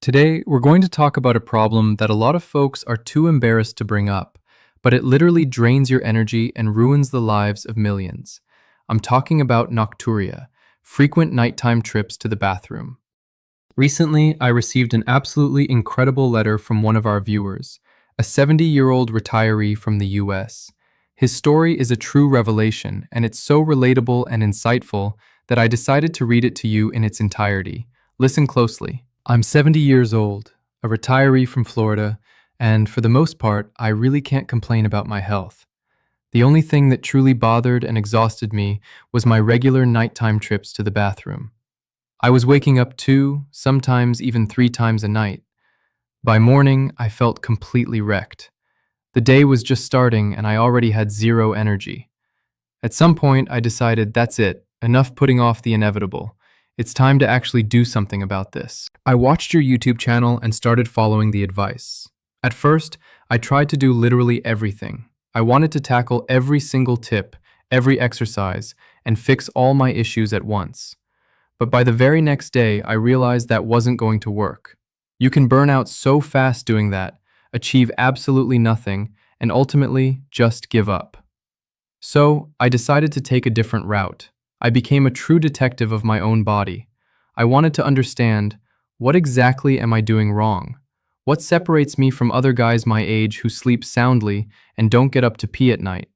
Today, we're going to talk about a problem that a lot of folks are too embarrassed to bring up, but it literally drains your energy and ruins the lives of millions. I'm talking about nocturia, frequent nighttime trips to the bathroom. Recently, I received an absolutely incredible letter from one of our viewers, a 70-year-old retiree from the US. His story is a true revelation, and it's so relatable and insightful that I decided to read it to you in its entirety. Listen closely. I'm 70 years old, a retiree from Florida, and for the most part, I really can't complain about my health. The only thing that truly bothered and exhausted me was my regular nighttime trips to the bathroom. I was waking up 2, sometimes even 3 times a night. By morning, I felt completely wrecked. The day was just starting and I already had zero energy. At some point, I decided that's it, enough putting off the inevitable. It's time to actually do something about this. I watched your YouTube channel and started following the advice. At first, I tried to do literally everything. I wanted to tackle every single tip, every exercise, and fix all my issues at once. But by the very next day, I realized that wasn't going to work. You can burn out so fast doing that, achieve absolutely nothing, and ultimately just give up. So, I decided to take a different route. I became a true detective of my own body. I wanted to understand, what exactly am I doing wrong? What separates me from other guys my age who sleep soundly and don't get up to pee at night?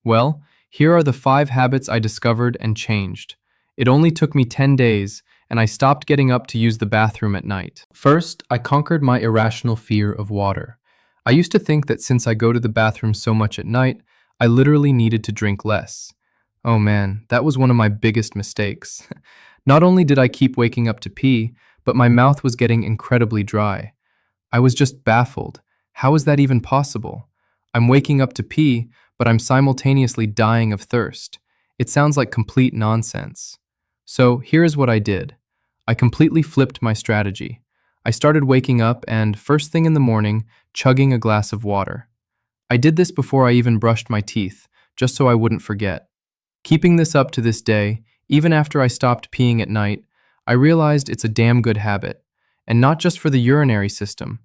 Well, here are the 5 habits I discovered and changed. It only took me 10 days, and I stopped getting up to use the bathroom at night. First, I conquered my irrational fear of water. I used to think that since I go to the bathroom so much at night, I literally needed to drink less. Oh man, that was one of my biggest mistakes. Not only did I keep waking up to pee, but my mouth was getting incredibly dry. I was just baffled. How is that even possible? I'm waking up to pee, but I'm simultaneously dying of thirst. It sounds like complete nonsense. So here's what I did. I completely flipped my strategy. I started waking up and, first thing in the morning, chugging a glass of water. I did this before I even brushed my teeth, just so I wouldn't forget. Keeping this up to this day, even after I stopped peeing at night, I realized it's a damn good habit. And not just for the urinary system.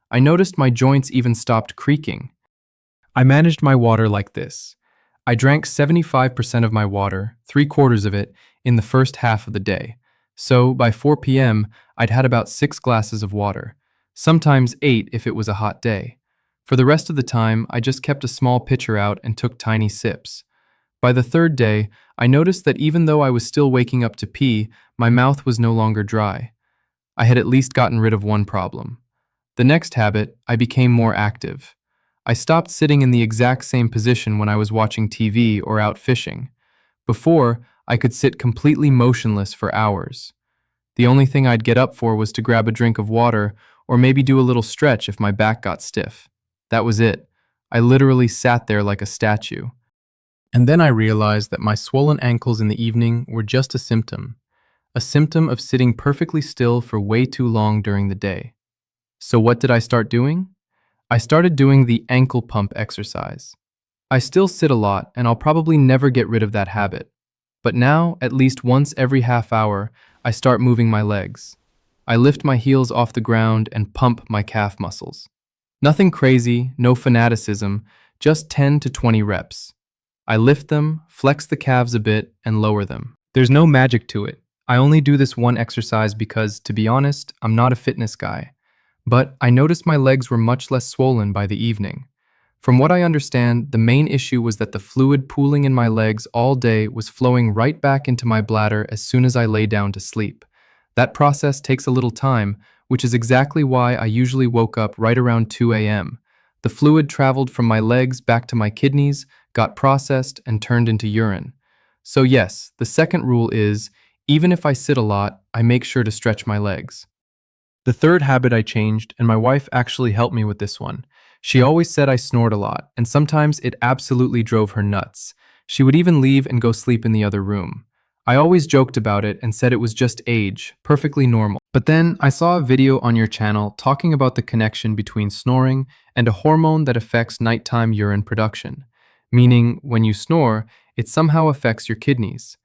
I noticed my joints even stopped creaking. I managed my water like this. I drank 75% of my water, 3/4 of it, in the first half of the day. So, by 4 p.m., I'd had about 6 glasses of water, sometimes 8 if it was a hot day. For the rest of the time, I just kept a small pitcher out and took tiny sips. By the 3rd day, I noticed that even though I was still waking up to pee, my mouth was no longer dry. I had at least gotten rid of one problem. The next habit, I became more active. I stopped sitting in the exact same position when I was watching TV or out fishing. Before, I could sit completely motionless for hours. The only thing I'd get up for was to grab a drink of water or maybe do a little stretch if my back got stiff. That was it. I literally sat there like a statue. And then I realized that my swollen ankles in the evening were just a symptom of sitting perfectly still for way too long during the day. So what did I start doing? I started doing the ankle pump exercise. I still sit a lot and I'll probably never get rid of that habit. But now, at least once every half hour, I start moving my legs. I lift my heels off the ground and pump my calf muscles. Nothing crazy, no fanaticism, just 10 to 20 reps. I lift them, flex the calves a bit, and lower them. There's no magic to it. I only do this one exercise because, to be honest, I'm not a fitness guy. But I noticed my legs were much less swollen by the evening. From what I understand, the main issue was that the fluid pooling in my legs all day was flowing right back into my bladder as soon as I lay down to sleep. That process takes a little time, which is exactly why I usually woke up right around 2 a.m. The fluid traveled from my legs back to my kidneys, got processed, and turned into urine. So yes, the second rule is, even if I sit a lot, I make sure to stretch my legs. The third habit I changed, and my wife actually helped me with this one. She always said I snored a lot, and sometimes it absolutely drove her nuts. She would even leave and go sleep in the other room. I always joked about it and said it was just age, perfectly normal. But then I saw a video on your channel talking about the connection between snoring and a hormone that affects nighttime urine production. Meaning, when you snore, it somehow affects your kidneys.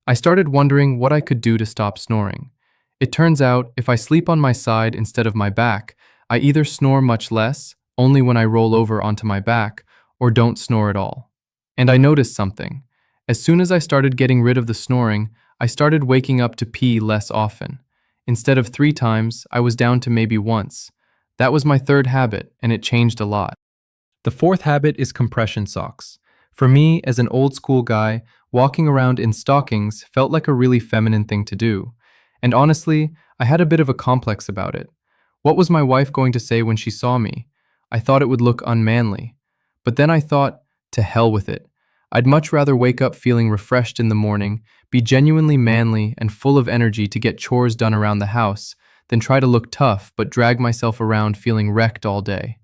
I started wondering what I could do to stop snoring. It turns out, if I sleep on my side instead of my back, I either snore much less, only when I roll over onto my back, or don't snore at all. And I noticed something. As soon as I started getting rid of the snoring, I started waking up to pee less often. Instead of 3 times, I was down to maybe once. That was my third habit, and it changed a lot. The fourth habit is compression socks. For me, as an old school guy, walking around in stockings felt like a really feminine thing to do. And honestly, I had a bit of a complex about it. What was my wife going to say when she saw me? I thought it would look unmanly. But then I thought, to hell with it. I'd much rather wake up feeling refreshed in the morning, be genuinely manly and full of energy to get chores done around the house, than try to look tough but drag myself around feeling wrecked all day.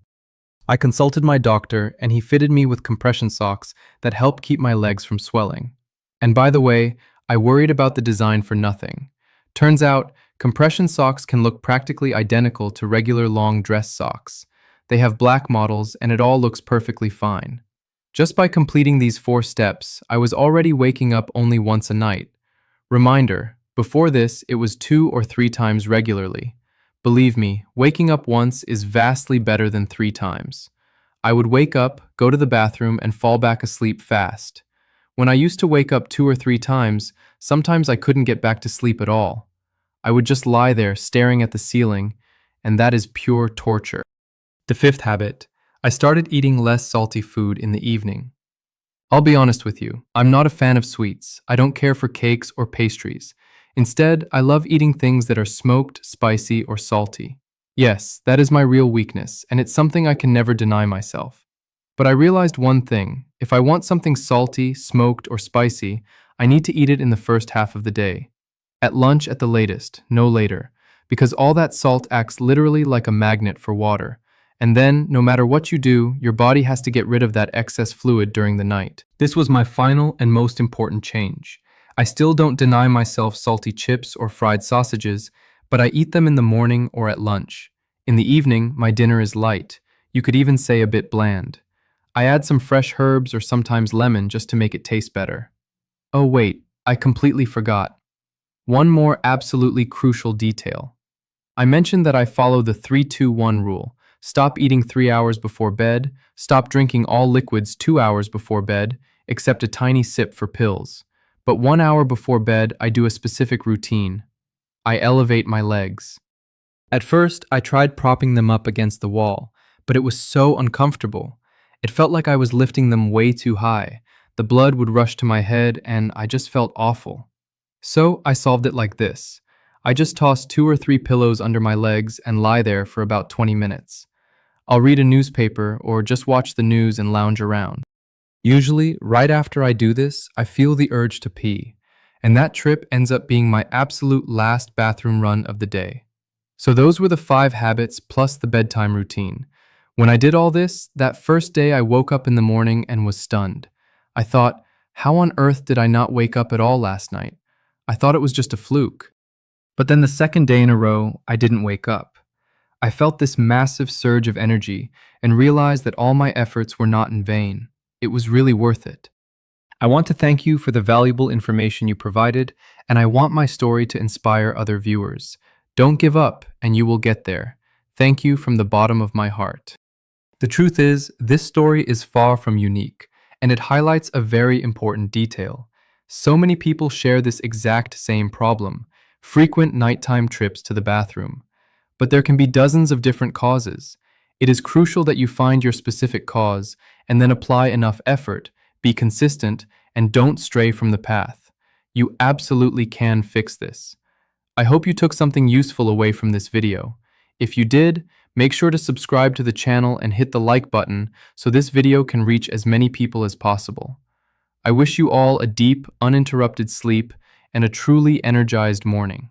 I consulted my doctor, and he fitted me with compression socks that help keep my legs from swelling. And by the way, I worried about the design for nothing. Turns out, compression socks can look practically identical to regular long dress socks. They have black models, and it all looks perfectly fine. Just by completing these 4 steps, I was already waking up only once a night. Reminder, before this, it was 2 or 3 times regularly. Believe me, waking up once is vastly better than 3 times. I would wake up, go to the bathroom, and fall back asleep fast. When I used to wake up 2 or 3 times, sometimes I couldn't get back to sleep at all. I would just lie there staring at the ceiling, and that is pure torture. The fifth habit, I started eating less salty food in the evening. I'll be honest with you, I'm not a fan of sweets. I don't care for cakes or pastries. Instead, I love eating things that are smoked, spicy, or salty. Yes, that is my real weakness, and it's something I can never deny myself. But I realized one thing: if I want something salty, smoked, or spicy, I need to eat it in the first half of the day. At lunch at the latest, no later, because all that salt acts literally like a magnet for water. And then, no matter what you do, your body has to get rid of that excess fluid during the night. This was my final and most important change. I still don't deny myself salty chips or fried sausages, but I eat them in the morning or at lunch. In the evening, my dinner is light. You could even say a bit bland. I add some fresh herbs or sometimes lemon just to make it taste better. Oh wait, I completely forgot. One more absolutely crucial detail. I mentioned that I follow the 3-2-1 rule. Stop eating 3 hours before bed, stop drinking all liquids 2 hours before bed, except a tiny sip for pills. But 1 hour before bed, I do a specific routine. I elevate my legs. At first, I tried propping them up against the wall, but it was so uncomfortable. It felt like I was lifting them way too high. The blood would rush to my head, and I just felt awful. So I solved it like this. I just toss 2 or 3 pillows under my legs and lie there for about 20 minutes. I'll read a newspaper or just watch the news and lounge around. Usually, right after I do this, I feel the urge to pee, and that trip ends up being my absolute last bathroom run of the day. So those were the 5 habits plus the bedtime routine. When I did all this, that first day I woke up in the morning and was stunned. I thought, how on earth did I not wake up at all last night? I thought it was just a fluke. But then the second day in a row, I didn't wake up. I felt this massive surge of energy and realized that all my efforts were not in vain. It was really worth it. I want to thank you for the valuable information you provided, and I want my story to inspire other viewers. Don't give up, and you will get there. Thank you from the bottom of my heart. The truth is, this story is far from unique, and it highlights a very important detail. So many people share this exact same problem: frequent nighttime trips to the bathroom. But there can be dozens of different causes. It is crucial that you find your specific cause and then apply enough effort, be consistent, and don't stray from the path. You absolutely can fix this. I hope you took something useful away from this video. If you did, make sure to subscribe to the channel and hit the like button so this video can reach as many people as possible. I wish you all a deep, uninterrupted sleep and a truly energized morning.